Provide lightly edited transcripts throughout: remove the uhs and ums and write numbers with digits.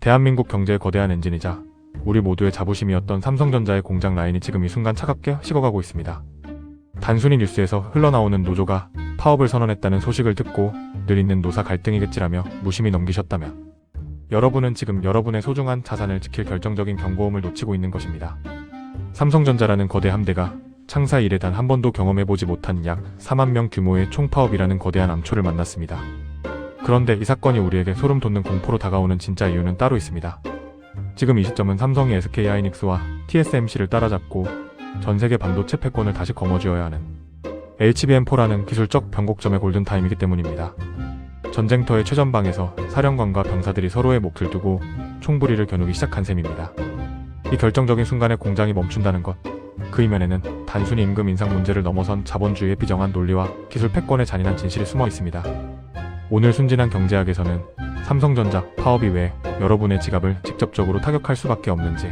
대한민국 경제의 거대한 엔진이자 우리 모두의 자부심이었던 삼성전자의 공장 라인이 지금 이 순간 차갑게 식어가고 있습니다. 단순히 뉴스에서 흘러나오는 노조가 파업을 선언했다는 소식을 듣고 늘 있는 노사 갈등이겠지라며 무심히 넘기셨다면 여러분은 지금 여러분의 소중한 자산을 지킬 결정적인 경고음을 놓치고 있는 것입니다. 삼성전자라는 거대 함대가 창사 이래 단 한 번도 경험해보지 못한 약 4만 명 규모의 총파업이라는 거대한 암초를 만났습니다. 그런데 이 사건이 우리에게 소름 돋는 공포로 다가오는 진짜 이유는 따로 있습니다. 지금 이 시점은 삼성이 SK하이닉스와 TSMC를 따라잡고 전세계 반도체 패권을 다시 거머쥐어야 하는 HBM4라는 기술적 변곡점의 골든타임이기 때문입니다. 전쟁터의 최전방에서 사령관과 병사들이 서로의 몫을 두고 총부리를 겨누기 시작한 셈입니다. 이 결정적인 순간에 공장이 멈춘다는 것, 그 이면에는 단순히 임금 인상 문제를 넘어선 자본주의의 비정한 논리와 기술 패권의 잔인한 진실이 숨어 있습니다. 오늘 순진한 경제학에서는 삼성전자 파업이 왜 여러분의 지갑을 직접적으로 타격할 수밖에 없는지,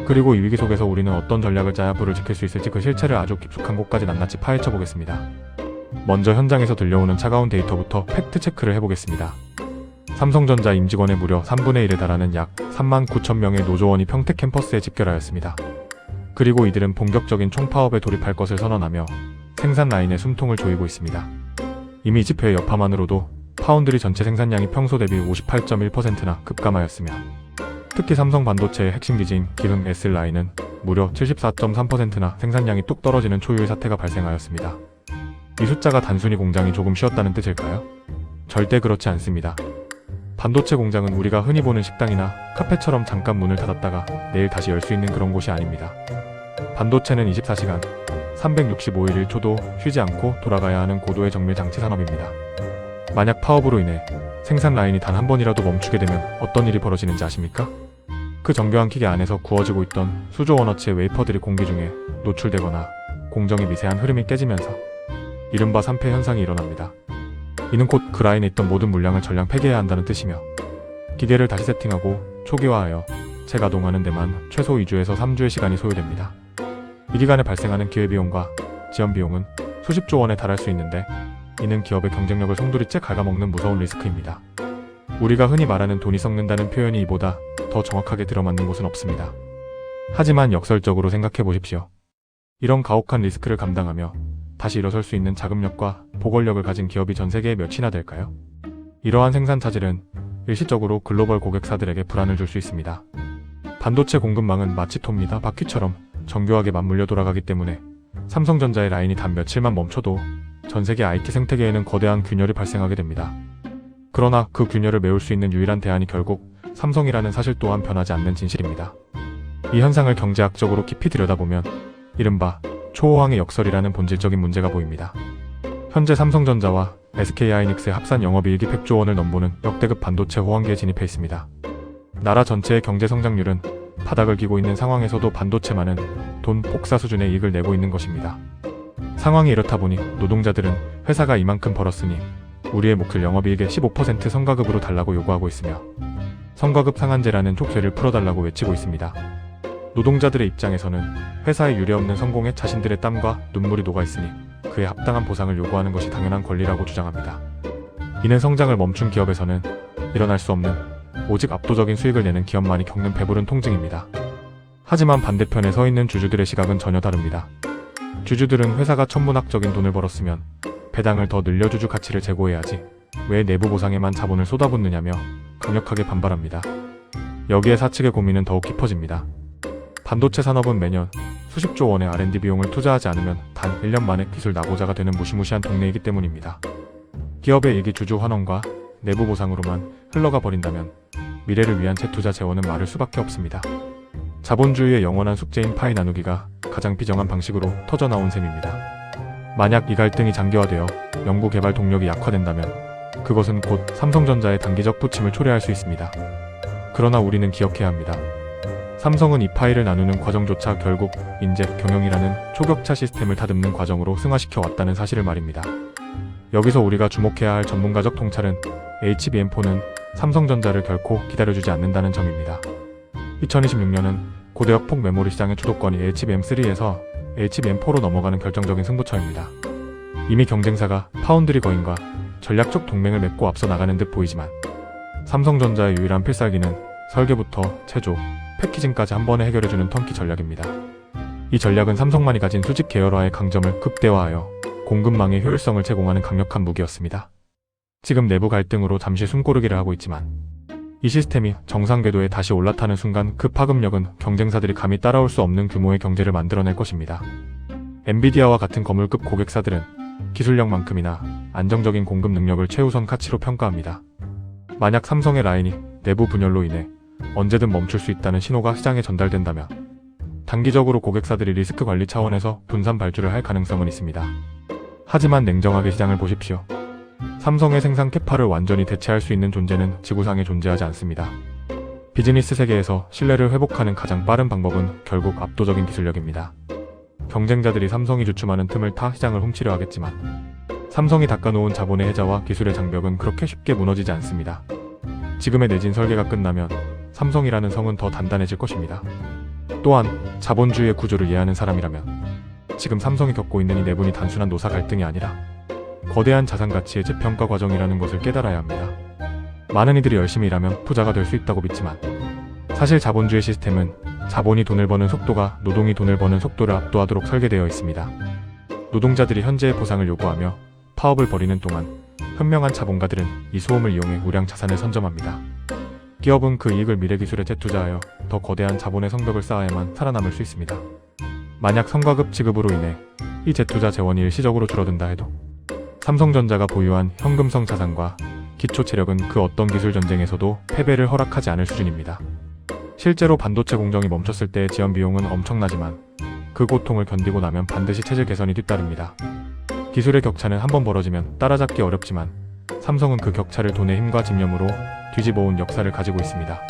그리고 이 위기 속에서 우리는 어떤 전략을 짜야 부를 지킬 수 있을지 그 실체를 아주 깊숙한 곳까지 낱낱이 파헤쳐 보겠습니다. 먼저 현장에서 들려오는 차가운 데이터부터 팩트 체크를 해보겠습니다. 삼성전자 임직원의 무려 3분의 1에 달하는 약 3만 9천 명의 노조원이 평택 캠퍼스에 집결하였습니다. 그리고 이들은 본격적인 총파업에 돌입할 것을 선언하며 생산 라인에 숨통을 조이고 있습니다. 이미 집회의 여파만으로도 파운드리 전체 생산량이 평소 대비 58.1%나 급감하였으며 특히 삼성 반도체의 핵심 기지인 기흥 S라인은 무려 74.3%나 생산량이 뚝 떨어지는 초유의 사태가 발생하였습니다. 이 숫자가 단순히 공장이 조금 쉬었다는 뜻일까요? 절대 그렇지 않습니다. 반도체 공장은 우리가 흔히 보는 식당이나 카페처럼 잠깐 문을 닫았다가 내일 다시 열 수 있는 그런 곳이 아닙니다. 반도체는 24시간, 365일 1초도 쉬지 않고 돌아가야 하는 고도의 정밀 장치 산업입니다. 만약 파업으로 인해 생산 라인이 단 한 번이라도 멈추게 되면 어떤 일이 벌어지는지 아십니까? 그 정교한 기계 안에서 구워지고 있던 수조 원어치의 웨이퍼들이 공기 중에 노출되거나 공정의 미세한 흐름이 깨지면서 이른바 산패 현상이 일어납니다. 이는 곧 그 라인에 있던 모든 물량을 전량 폐기해야 한다는 뜻이며 기계를 다시 세팅하고 초기화하여 재가동하는 데만 최소 2주에서 3주의 시간이 소요됩니다. 이 기간에 발생하는 기회비용과 지연비용은 수십조 원에 달할 수 있는데 이는 기업의 경쟁력을 송두리째 갉아먹는 무서운 리스크입니다. 우리가 흔히 말하는 돈이 썩는다는 표현이 이보다 더 정확하게 들어맞는 곳은 없습니다. 하지만 역설적으로 생각해 보십시오. 이런 가혹한 리스크를 감당하며 다시 일어설 수 있는 자금력과 보궐력을 가진 기업이 전 세계에 몇이나 될까요? 이러한 생산 차질은 일시적으로 글로벌 고객사들에게 불안을 줄 수 있습니다. 반도체 공급망은 마치 톱니다 바퀴처럼 정교하게 맞물려 돌아가기 때문에 삼성전자의 라인이 단 며칠만 멈춰도 전 세계 IT 생태계에는 거대한 균열이 발생하게 됩니다. 그러나 그 균열을 메울 수 있는 유일한 대안이 결국 삼성이라는 사실 또한 변하지 않는 진실입니다. 이 현상을 경제학적으로 깊이 들여다보면 이른바 초호황의 역설이라는 본질적인 문제가 보입니다. 현재 삼성전자와 SK하이닉스의 합산 영업이익이 100조 원을 넘보는 역대급 반도체 호황기에 진입해 있습니다. 나라 전체의 경제 성장률은 바닥을 기고 있는 상황에서도 반도체만은 돈 복사 수준의 이익을 내고 있는 것입니다. 상황이 이렇다 보니 노동자들은 회사가 이만큼 벌었으니 우리의 몫을 영업이익의 15% 성과급으로 달라고 요구하고 있으며 성과급 상한제라는 족쇄를 풀어달라고 외치고 있습니다. 노동자들의 입장에서는 회사의 유례없는 성공에 자신들의 땀과 눈물이 녹아있으니 그에 합당한 보상을 요구하는 것이 당연한 권리라고 주장합니다. 이는 성장을 멈춘 기업에서는 일어날 수 없는 오직 압도적인 수익을 내는 기업만이 겪는 배부른 통증입니다. 하지만 반대편에 서 있는 주주들의 시각은 전혀 다릅니다. 주주들은 회사가 천문학적인 돈을 벌었으면 배당을 더 늘려 주주 가치를 제고해야지 왜 내부 보상에만 자본을 쏟아붓느냐며 강력하게 반발합니다. 여기에 사측의 고민은 더욱 깊어집니다. 반도체 산업은 매년 수십조 원의 R&D 비용을 투자하지 않으면 단 1년 만에 기술 낙오자가 되는 무시무시한 동네이기 때문입니다. 기업의 이익이 주주 환원과 내부 보상으로만 흘러가 버린다면 미래를 위한 재투자 재원은 마를 수밖에 없습니다. 자본주의의 영원한 숙제인 파이 나누기가 가장 비정한 방식으로 터져나온 셈입니다. 만약 이 갈등이 장기화되어 연구개발 동력이 약화된다면 그것은 곧 삼성전자의 단기적 부침을 초래할 수 있습니다. 그러나 우리는 기억해야 합니다. 삼성은 이 파이를 나누는 과정조차 결국 인재 경영이라는 초격차 시스템을 다듬는 과정으로 승화시켜 왔다는 사실을 말입니다. 여기서 우리가 주목해야 할 전문가적 통찰은 HBM4는 삼성전자를 결코 기다려주지 않는다는 점입니다. 2026년은 고대역 폭 메모리 시장의 주도권이 HBM3에서 HBM4로 넘어가는 결정적인 승부처입니다. 이미 경쟁사가 파운드리 거인과 전략적 동맹을 맺고 앞서 나가는 듯 보이지만 삼성전자의 유일한 필살기는 설계부터 제조, 패키징까지 한 번에 해결해주는 턴키 전략입니다. 이 전략은 삼성만이 가진 수직 계열화의 강점을 극대화하여 공급망의 효율성을 제공하는 강력한 무기였습니다. 지금 내부 갈등으로 잠시 숨고르기를 하고 있지만 이 시스템이 정상 궤도에 다시 올라타는 순간 그 파급력은 경쟁사들이 감히 따라올 수 없는 규모의 경제를 만들어낼 것입니다. 엔비디아와 같은 거물급 고객사들은 기술력만큼이나 안정적인 공급 능력을 최우선 가치로 평가합니다. 만약 삼성의 라인이 내부 분열로 인해 언제든 멈출 수 있다는 신호가 시장에 전달된다면 단기적으로 고객사들이 리스크 관리 차원에서 분산 발주를 할 가능성은 있습니다. 하지만 냉정하게 시장을 보십시오. 삼성의 생산 캐파를 완전히 대체할 수 있는 존재는 지구상에 존재하지 않습니다. 비즈니스 세계에서 신뢰를 회복하는 가장 빠른 방법은 결국 압도적인 기술력입니다. 경쟁자들이 삼성이 주춤하는 틈을 타 시장을 훔치려 하겠지만 삼성이 닦아놓은 자본의 해자와 기술의 장벽은 그렇게 쉽게 무너지지 않습니다. 지금의 내진 설계가 끝나면 삼성이라는 성은 더 단단해질 것입니다. 또한 자본주의의 구조를 이해하는 사람이라면 지금 삼성이 겪고 있는 이 내분이 단순한 노사 갈등이 아니라 거대한 자산 가치의 재평가 과정이라는 것을 깨달아야 합니다. 많은 이들이 열심히 일하면 부자가 될 수 있다고 믿지만 사실 자본주의 시스템은 자본이 돈을 버는 속도가 노동이 돈을 버는 속도를 압도하도록 설계되어 있습니다. 노동자들이 현재의 보상을 요구하며 파업을 벌이는 동안 현명한 자본가들은 이 소음을 이용해 우량 자산을 선점합니다. 기업은 그 이익을 미래기술에 재투자하여 더 거대한 자본의 성벽을 쌓아야만 살아남을 수 있습니다. 만약 성과급 지급으로 인해 이 재투자 재원이 일시적으로 줄어든다 해도 삼성전자가 보유한 현금성 자산과 기초 체력은 그 어떤 기술 전쟁에서도 패배를 허락하지 않을 수준입니다. 실제로 반도체 공정이 멈췄을 때의 지연 비용은 엄청나지만 그 고통을 견디고 나면 반드시 체질 개선이 뒤따릅니다. 기술의 격차는 한번 벌어지면 따라잡기 어렵지만 삼성은 그 격차를 돈의 힘과 집념으로 뒤집어온 역사를 가지고 있습니다.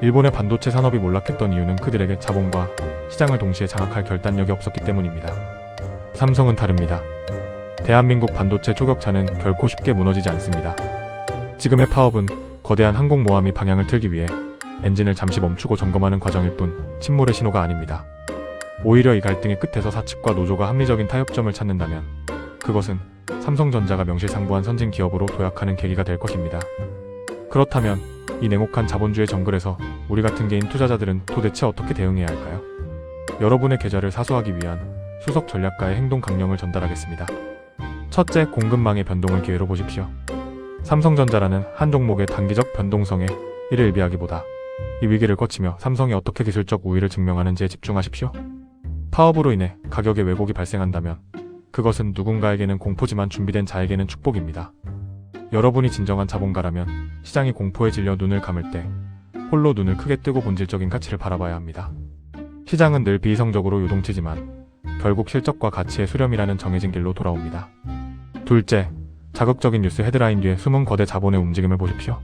일본의 반도체 산업이 몰락했던 이유는 그들에게 자본과 시장을 동시에 장악할 결단력이 없었기 때문입니다. 삼성은 다릅니다. 대한민국 반도체 초격차는 결코 쉽게 무너지지 않습니다. 지금의 파업은 거대한 항공모함이 방향을 틀기 위해 엔진을 잠시 멈추고 점검하는 과정일 뿐 침몰의 신호가 아닙니다. 오히려 이 갈등의 끝에서 사측과 노조가 합리적인 타협점을 찾는다면 그것은 삼성전자가 명실상부한 선진 기업으로 도약하는 계기가 될 것입니다. 그렇다면 이 냉혹한 자본주의 정글에서 우리 같은 개인 투자자들은 도대체 어떻게 대응해야 할까요? 여러분의 계좌를 사수하기 위한 수석 전략가의 행동 강령을 전달하겠습니다. 첫째, 공급망의 변동을 기회로 보십시오. 삼성전자라는 한 종목의 단기적 변동성에 이를 비하기보다 이 위기를 거치며 삼성이 어떻게 기술적 우위를 증명하는지에 집중하십시오. 파업으로 인해 가격의 왜곡이 발생한다면 그것은 누군가에게는 공포지만 준비된 자에게는 축복입니다. 여러분이 진정한 자본가라면 시장이 공포에 질려 눈을 감을 때 홀로 눈을 크게 뜨고 본질적인 가치를 바라봐야 합니다. 시장은 늘 비이성적으로 요동치지만 결국 실적과 가치의 수렴이라는 정해진 길로 돌아옵니다. 둘째, 자극적인 뉴스 헤드라인 뒤에 숨은 거대 자본의 움직임을 보십시오.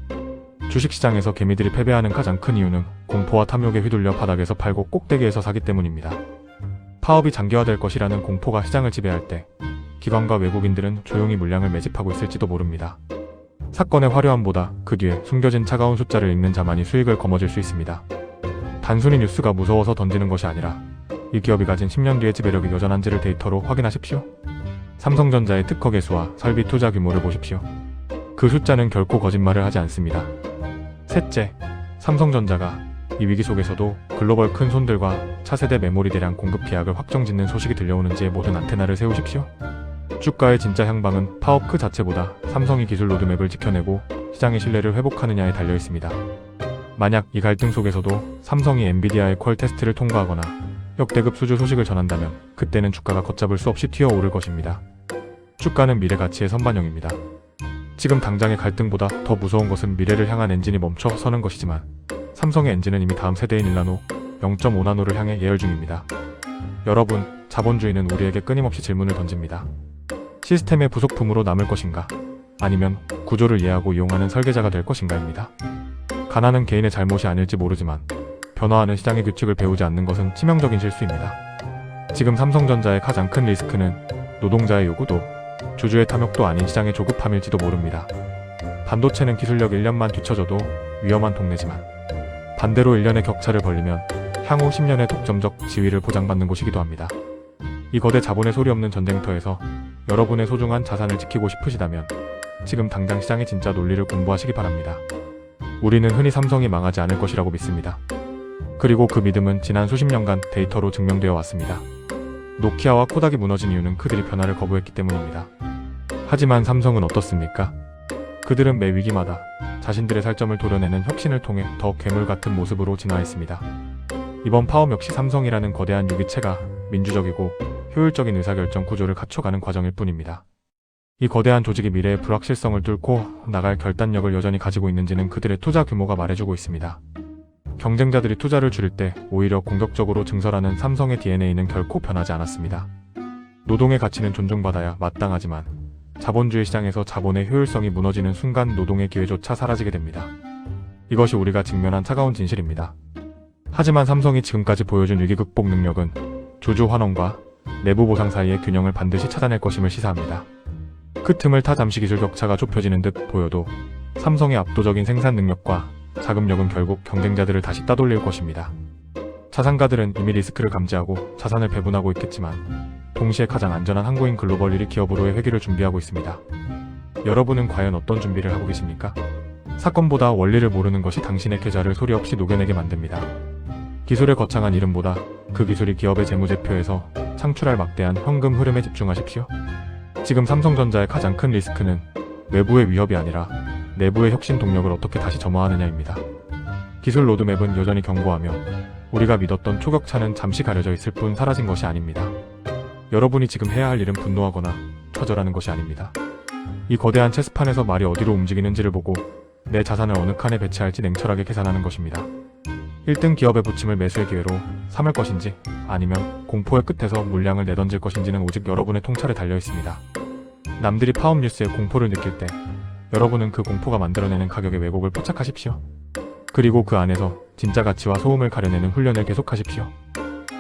주식시장에서 개미들이 패배하는 가장 큰 이유는 공포와 탐욕에 휘둘려 바닥에서 팔고 꼭대기에서 사기 때문입니다. 파업이 장기화될 것이라는 공포가 시장을 지배할 때 기관과 외국인들은 조용히 물량을 매집하고 있을지도 모릅니다. 사건의 화려함보다 그 뒤에 숨겨진 차가운 숫자를 읽는 자만이 수익을 거머쥘 수 있습니다. 단순히 뉴스가 무서워서 던지는 것이 아니라 이 기업이 가진 10년 뒤의 지배력이 여전한지를 데이터로 확인하십시오. 삼성전자의 특허 개수와 설비 투자 규모를 보십시오. 그 숫자는 결코 거짓말을 하지 않습니다. 셋째, 삼성전자가 이 위기 속에서도 글로벌 큰 손들과 차세대 메모리 대량 공급 계약을 확정짓는 소식이 들려오는지에 모든 안테나를 세우십시오. 주가의 진짜 향방은 파업 그 자체보다 삼성이 기술 로드맵을 지켜내고 시장의 신뢰를 회복하느냐에 달려 있습니다. 만약 이 갈등 속에서도 삼성이 엔비디아의 퀄 테스트를 통과하거나 역대급 수주 소식을 전한다면 그때는 주가가 걷잡을 수 없이 튀어오를 것입니다. 주가는 미래 가치의 선반영입니다. 지금 당장의 갈등보다 더 무서운 것은 미래를 향한 엔진이 멈춰 서는 것이지만 삼성의 엔진은 이미 다음 세대인 1나노, 0.5나노를 향해 예열 중입니다. 여러분, 자본주의는 우리에게 끊임없이 질문을 던집니다. 시스템의 부속품으로 남을 것인가? 아니면 구조를 이해하고 이용하는 설계자가 될 것인가입니다. 가난은 개인의 잘못이 아닐지 모르지만 변화하는 시장의 규칙을 배우지 않는 것은 치명적인 실수입니다. 지금 삼성전자의 가장 큰 리스크는 노동자의 요구도 주주의 탐욕도 아닌 시장의 조급함일지도 모릅니다. 반도체는 기술력 1년만 뒤처져도 위험한 동네지만 반대로 1년의 격차를 벌리면 향후 10년의 독점적 지위를 보장받는 곳이기도 합니다. 이 거대 자본의 소리 없는 전쟁터에서 여러분의 소중한 자산을 지키고 싶으시다면 지금 당장 시장의 진짜 논리를 공부하시기 바랍니다. 우리는 흔히 삼성이 망하지 않을 것이라고 믿습니다. 그리고 그 믿음은 지난 수십 년간 데이터로 증명되어 왔습니다. 노키아와 코닥이 무너진 이유는 그들이 변화를 거부했기 때문입니다. 하지만 삼성은 어떻습니까? 그들은 매 위기마다 자신들의 살점을 도려내는 혁신을 통해 더 괴물 같은 모습으로 진화했습니다. 이번 파업 역시 삼성이라는 거대한 유기체가 민주적이고 효율적인 의사결정 구조를 갖춰가는 과정일 뿐입니다. 이 거대한 조직이 미래의 불확실성을 뚫고 나갈 결단력을 여전히 가지고 있는지는 그들의 투자 규모가 말해주고 있습니다. 경쟁자들이 투자를 줄일 때 오히려 공격적으로 증설하는 삼성의 DNA는 결코 변하지 않았습니다. 노동의 가치는 존중받아야 마땅하지만 자본주의 시장에서 자본의 효율성이 무너지는 순간 노동의 기회조차 사라지게 됩니다. 이것이 우리가 직면한 차가운 진실입니다. 하지만 삼성이 지금까지 보여준 위기 극복 능력은 주주 환원과 내부 보상 사이의 균형을 반드시 찾아낼 것임을 시사합니다. 그 틈을 타 잠시 기술 격차가 좁혀지는 듯 보여도 삼성의 압도적인 생산 능력과 자금력은 결국 경쟁자들을 다시 따돌릴 것입니다. 자산가들은 이미 리스크를 감지하고 자산을 배분하고 있겠지만 동시에 가장 안전한 항구인 글로벌 1위 기업으로의 회귀를 준비하고 있습니다. 여러분은 과연 어떤 준비를 하고 계십니까? 사건보다 원리를 모르는 것이 당신의 계좌를 소리 없이 녹여내게 만듭니다. 기술의 거창한 이름보다 그 기술이 기업의 재무제표에서 창출할 막대한 현금 흐름에 집중하십시오. 지금 삼성전자의 가장 큰 리스크는 외부의 위협이 아니라 내부의 혁신 동력을 어떻게 다시 점화하느냐입니다. 기술 로드맵은 여전히 견고하며 우리가 믿었던 초격차는 잠시 가려져 있을 뿐 사라진 것이 아닙니다. 여러분이 지금 해야 할 일은 분노하거나 좌절하는 것이 아닙니다. 이 거대한 체스판에서 말이 어디로 움직이는지를 보고 내 자산을 어느 칸에 배치할지 냉철하게 계산하는 것입니다. 1등 기업의 부침을 매수의 기회로 삼을 것인지 아니면 공포의 끝에서 물량을 내던질 것인지는 오직 여러분의 통찰에 달려 있습니다. 남들이 파업 뉴스에 공포를 느낄 때 여러분은 그 공포가 만들어내는 가격의 왜곡을 포착하십시오. 그리고 그 안에서 진짜 가치와 소음을 가려내는 훈련을 계속하십시오.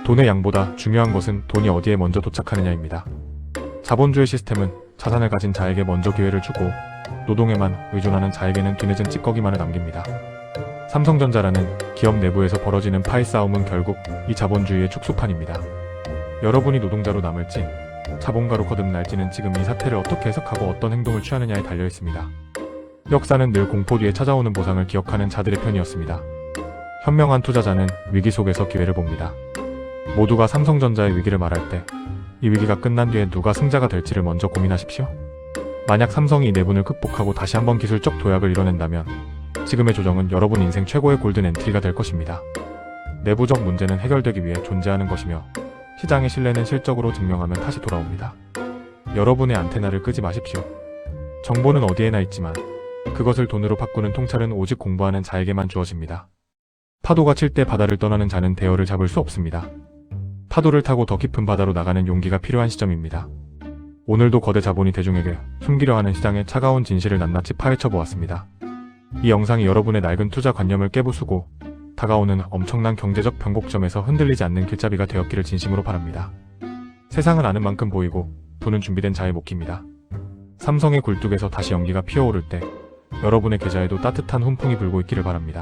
돈의 양보다 중요한 것은 돈이 어디에 먼저 도착하느냐입니다. 자본주의 시스템은 자산을 가진 자에게 먼저 기회를 주고 노동에만 의존하는 자에게는 뒤늦은 찌꺼기만을 남깁니다. 삼성전자라는 기업 내부에서 벌어지는 파이 싸움은 결국 이 자본주의의 축소판입니다. 여러분이 노동자로 남을지 자본가로 거듭날지는 지금 이 사태를 어떻게 해석하고 어떤 행동을 취하느냐에 달려 있습니다. 역사는 늘 공포 뒤에 찾아오는 보상을 기억하는 자들의 편이었습니다. 현명한 투자자는 위기 속에서 기회를 봅니다. 모두가 삼성전자의 위기를 말할 때 이 위기가 끝난 뒤에 누가 승자가 될지를 먼저 고민하십시오. 만약 삼성이 이 내분을 극복하고 다시 한번 기술적 도약을 이뤄낸다면 지금의 조정은 여러분 인생 최고의 골든 엔트리가 될 것입니다. 내부적 문제는 해결되기 위해 존재하는 것이며 시장의 신뢰는 실적으로 증명하면 다시 돌아옵니다. 여러분의 안테나를 끄지 마십시오. 정보는 어디에나 있지만 그것을 돈으로 바꾸는 통찰은 오직 공부하는 자에게만 주어집니다. 파도가 칠 때 바다를 떠나는 자는 대어를 잡을 수 없습니다. 파도를 타고 더 깊은 바다로 나가는 용기가 필요한 시점입니다. 오늘도 거대 자본이 대중에게 숨기려 하는 시장의 차가운 진실을 낱낱이 파헤쳐 보았습니다. 이 영상이 여러분의 낡은 투자 관념을 깨부수고 다가오는 엄청난 경제적 변곡점에서 흔들리지 않는 길잡이가 되었기를 진심으로 바랍니다. 세상은 아는 만큼 보이고 돈은 준비된 자의 목기입니다. 삼성의 굴뚝에서 다시 연기가 피어오를 때 여러분의 계좌에도 따뜻한 훈풍이 불고 있기를 바랍니다.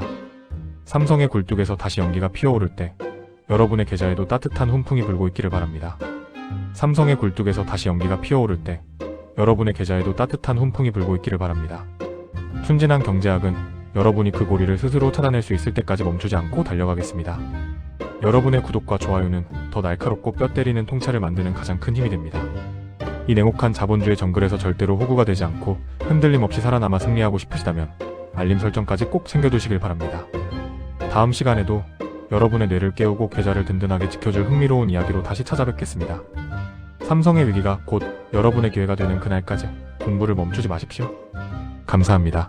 삼성의 굴뚝에서 다시 연기가 피어오를 때 여러분의 계좌에도 따뜻한 훈풍이 불고 있기를 바랍니다. 삼성의 굴뚝에서 다시 연기가 피어오를 때 여러분의 계좌에도 따뜻한 훈풍이 불고 있기를 바랍니다. 순진한 경제학은 여러분이 그 고리를 스스로 찾아낼 수 있을 때까지 멈추지 않고 달려가겠습니다. 여러분의 구독과 좋아요는 더 날카롭고 뼈 때리는 통찰을 만드는 가장 큰 힘이 됩니다. 이 냉혹한 자본주의 정글에서 절대로 호구가 되지 않고 흔들림 없이 살아남아 승리하고 싶으시다면 알림 설정까지 꼭 챙겨두시길 바랍니다. 다음 시간에도 여러분의 뇌를 깨우고 계좌를 든든하게 지켜줄 흥미로운 이야기로 다시 찾아뵙겠습니다. 삼성의 위기가 곧 여러분의 기회가 되는 그날까지 공부를 멈추지 마십시오. 감사합니다.